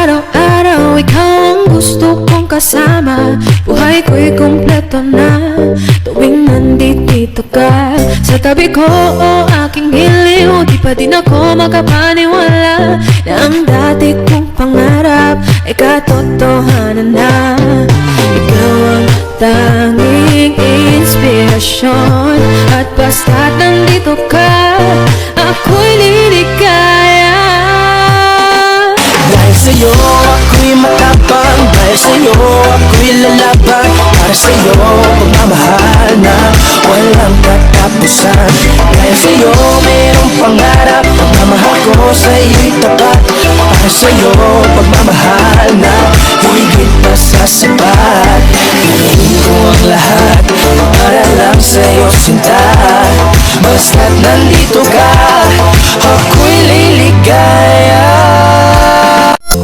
Araw-araw ikaw ang gusto kong kasama. Buhay ko'y kumpleto na tuwing nandito ka sa tabi ko. O aking giliw, di pa din ako makapaniwala na ang dati kong pangarap ay katotohanan na. Ikaw ang tanging inspirasyon, at basta't nandito ka, ako'y liligaya. Dahil sa'yo ako'y matapang, dahil sa'yo ako'y lalaban. Para sa'yo pagmamahal na walang katapusan. Dahil sa'yo mayroong pangarap, pagmamahal ko sa'yo'y tapat. Para sa'yo pagmamahal na higit pa sa sapat. Gagawin ko ang lahat para lang sa'yo sinta. Basta't nandito ka, ako'y liligaya.